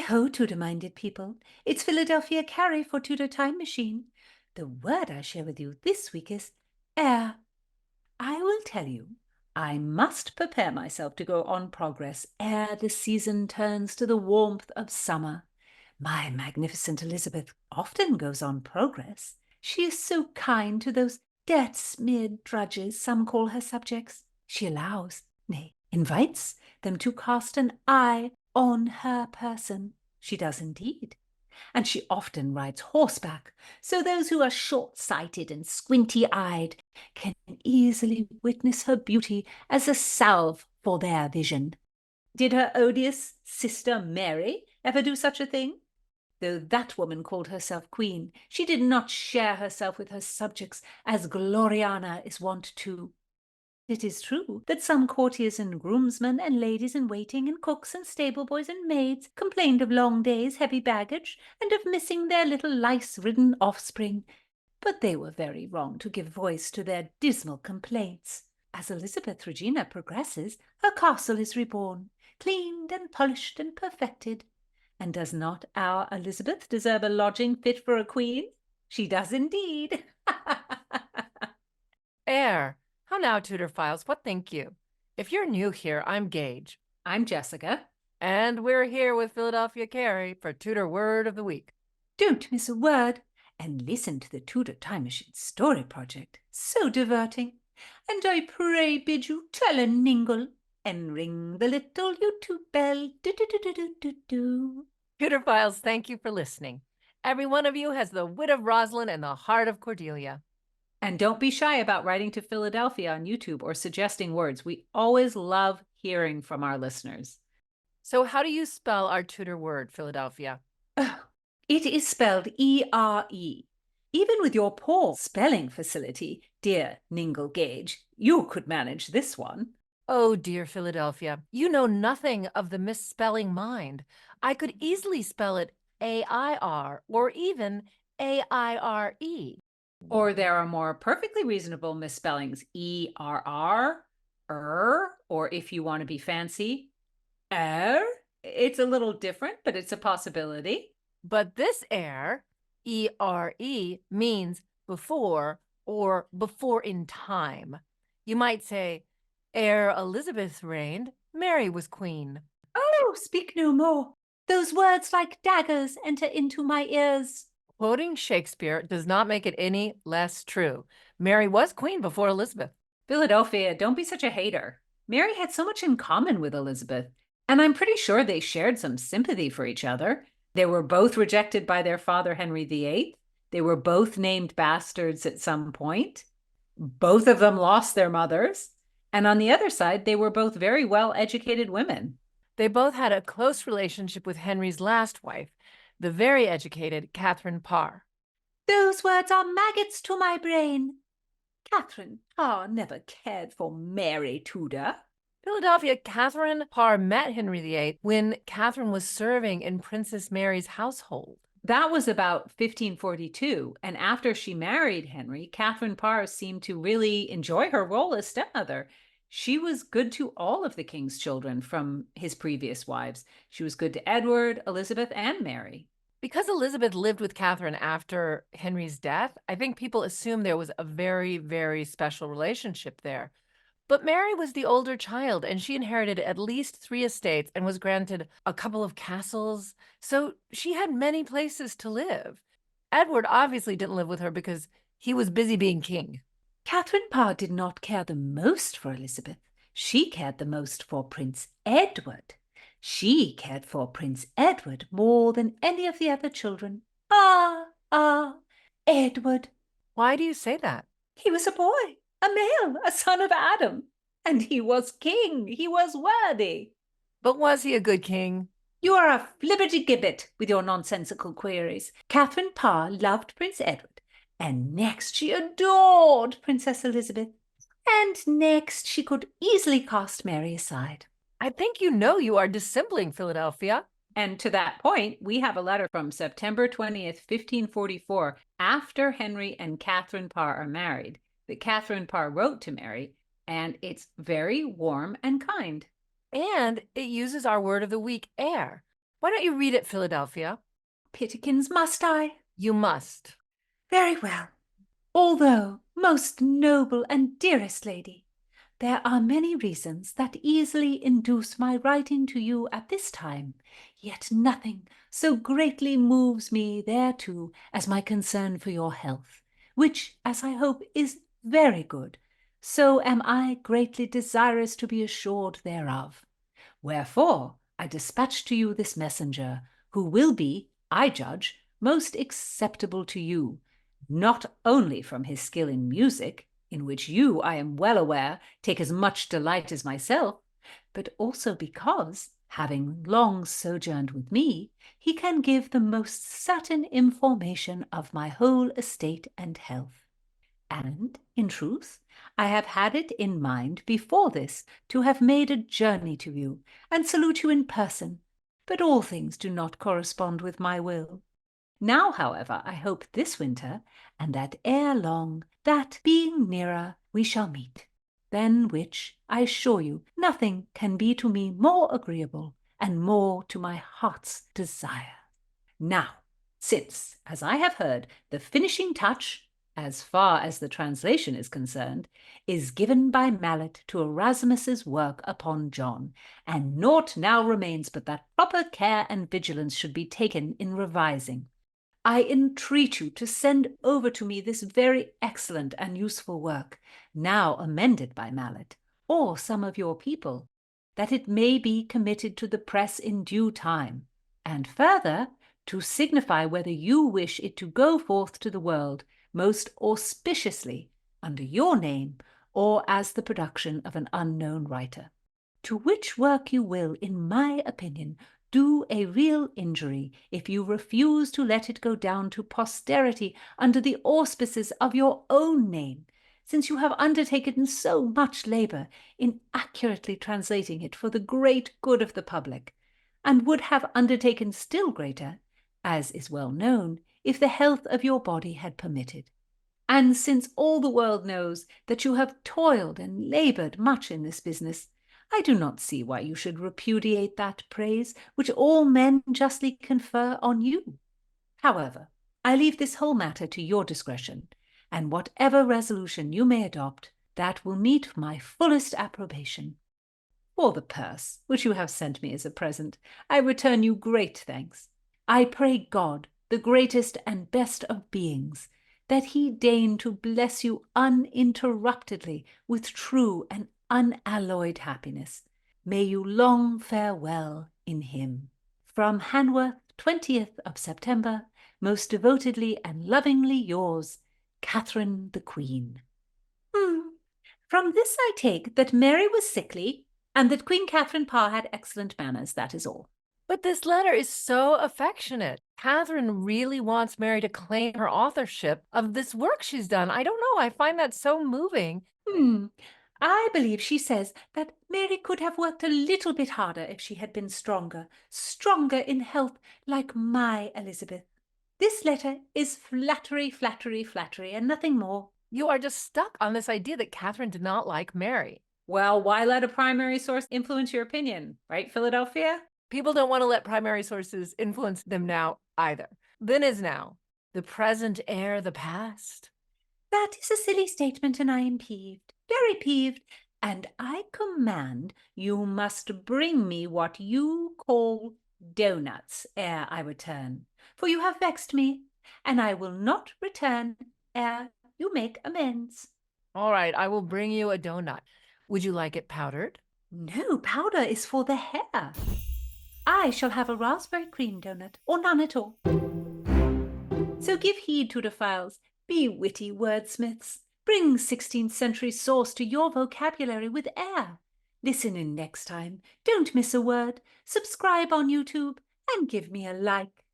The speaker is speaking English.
Hi-ho, Tudor-minded people. It's Philadelphia Carrie for Tudor Time Machine. The word I share with you this week is ere. I will tell you, I must prepare myself to go on progress ere the season turns to the warmth of summer. My magnificent Elizabeth often goes on progress. She is so kind to those dirt-smeared drudges some call her subjects. She allows, nay, invites them to cast an eye on her person. She does indeed. And she often rides horseback, so those who are short-sighted and squinty-eyed can easily witness her beauty as a salve for their vision. Did her odious sister Mary ever do such a thing? Though that woman called herself queen, she did not share herself with her subjects as Gloriana is wont to. It is true that some courtiers and groomsmen and ladies-in-waiting and cooks and stable-boys and maids complained of long days, heavy baggage, and of missing their little lice-ridden offspring, but they were very wrong to give voice to their dismal complaints. As Elizabeth Regina progresses, her castle is reborn, cleaned and polished and perfected. And does not our Elizabeth deserve a lodging fit for a queen? She does indeed. Air. How now, Tudor Files? What think you? If you're new here, I'm Gage. I'm Jessica. And we're here with Philadelphia Carrie for Tudor Word of the Week. Don't miss a word, and listen to the Tudor Time Machine Story Project. So diverting. And I pray bid you tell a ningle, and ring the little YouTube bell. Do-do-do-do-do-do. Tudor Files, thank you for listening. Every one of you has the wit of Rosalind and the heart of Cordelia. And don't be shy about writing to Philadelphia on YouTube or suggesting words. We always love hearing from our listeners. So how do you spell our Tudor word, Philadelphia? It is spelled E-R-E. Even with your poor spelling facility, dear Ningle Gage, you could manage this one. Oh, dear Philadelphia, you know nothing of the misspelling mind. I could easily spell it A-I-R or even A-I-R-E. Or there are more perfectly reasonable misspellings, E-R-R, or if you want to be fancy, It's a little different, but it's a possibility. But this ere, E-R-E, means before or before in time. You might say, ere Elizabeth reigned, Mary was queen. Oh, speak no more. Those words like daggers enter into my ears. Quoting Shakespeare does not make it any less true. Mary was queen before Elizabeth. Philadelphia, don't be such a hater. Mary had so much in common with Elizabeth, and I'm pretty sure they shared some sympathy for each other. They were both rejected by their father, Henry VIII. They were both named bastards at some point. Both of them lost their mothers. And on the other side, they were both very well-educated women. They both had a close relationship with Henry's last wife, the very educated Catherine Parr. Those words are maggots to my brain. Catherine Parr never cared for Mary Tudor. Philadelphia, Catherine Parr met Henry VIII when Catherine was serving in Princess Mary's household. That was about 1542, and after she married Henry, Catherine Parr seemed to really enjoy her role as stepmother. She was good to all of the king's children from his previous wives. She was good to Edward, Elizabeth, and Mary. Because Elizabeth lived with Catherine after Henry's death, I think people assume there was a very, very special relationship there. But Mary was the older child, and she inherited at least 3 estates and was granted a couple of castles, so she had many places to live. Edward obviously didn't live with her because he was busy being king. Catherine Parr did not care the most for Elizabeth. She cared the most for Prince Edward. She cared for Prince Edward more than any of the other children. Edward. Why do you say that? He was a boy, a male, a son of Adam. And he was king. He was worthy. But was he a good king? You are a flibberty-gibbet with your nonsensical queries. Catherine Parr loved Prince Edward, and next she adored Princess Elizabeth, and next she could easily cast Mary aside. I think you know you are dissembling, Philadelphia. And to that point, we have a letter from September 20th, 1544, after Henry and Catherine Parr are married, that Catherine Parr wrote to Mary, and it's very warm and kind. And it uses our word of the week, ere. Why don't you read it, Philadelphia? Pitikins, must I? You must. Very well. Although, most noble and dearest lady, there are many reasons that easily induce my writing to you at this time, yet nothing so greatly moves me thereto as my concern for your health, which, as I hope, is very good. So am I greatly desirous to be assured thereof. Wherefore I dispatch to you this messenger, who will be, I judge, most acceptable to you, not only from his skill in music, in which you, I am well aware, take as much delight as myself, but also because, having long sojourned with me, he can give the most certain information of my whole estate and health. And, in truth, I have had it in mind before this to have made a journey to you and salute you in person, but all things do not correspond with my will. Now, however, I hope this winter, and that ere long, that being nearer, we shall meet. Than which, I assure you, nothing can be to me more agreeable and more to my heart's desire. Now, since, as I have heard, the finishing touch, as far as the translation is concerned, is given by Mallet to Erasmus's work upon John, and naught now remains but that proper care and vigilance should be taken in revising, I entreat you to send over to me this very excellent and useful work, now amended by Mallet, or some of your people, that it may be committed to the press in due time, and further, to signify whether you wish it to go forth to the world most auspiciously under your name, or as the production of an unknown writer. To which work you will, in my opinion, do a real injury if you refuse to let it go down to posterity under the auspices of your own name, since you have undertaken so much labour in accurately translating it for the great good of the public, and would have undertaken still greater, as is well known, if the health of your body had permitted. And since all the world knows that you have toiled and laboured much in this business, I do not see why you should repudiate that praise which all men justly confer on you. However, I leave this whole matter to your discretion, and whatever resolution you may adopt, that will meet my fullest approbation. For the purse, which you have sent me as a present, I return you great thanks. I pray God, the greatest and best of beings, that he deign to bless you uninterruptedly with true and unalloyed happiness. May you long fare well in him. From Hanworth, 20th of September, most devotedly and lovingly yours, Catherine the Queen. From this I take that Mary was sickly, and that Queen Catherine Parr had excellent manners, that is all. But this letter is so affectionate. Catherine really wants Mary to claim her authorship of this work she's done. I don't know. I find that so moving. I believe she says that Mary could have worked a little bit harder if she had been stronger in health, like my Elizabeth. This letter is flattery, flattery, flattery, and nothing more. You are just stuck on this idea that Catherine did not like Mary. Well, why let a primary source influence your opinion, right, Philadelphia? People don't want to let primary sources influence them now either. Then is now. The present ere the past. That is a silly statement, and I am peeved, very peeved, and I command you must bring me what you call doughnuts ere I return, for you have vexed me, and I will not return ere you make amends. All right, I will bring you a donut. Would you like it powdered? No, powder is for the hair. I shall have a raspberry cream donut, or none at all. So give heed, Tudorphiles, be witty wordsmiths. Bring 16th century sauce to your vocabulary with air. Listen in next time, don't miss a word, subscribe on YouTube, and give me a like.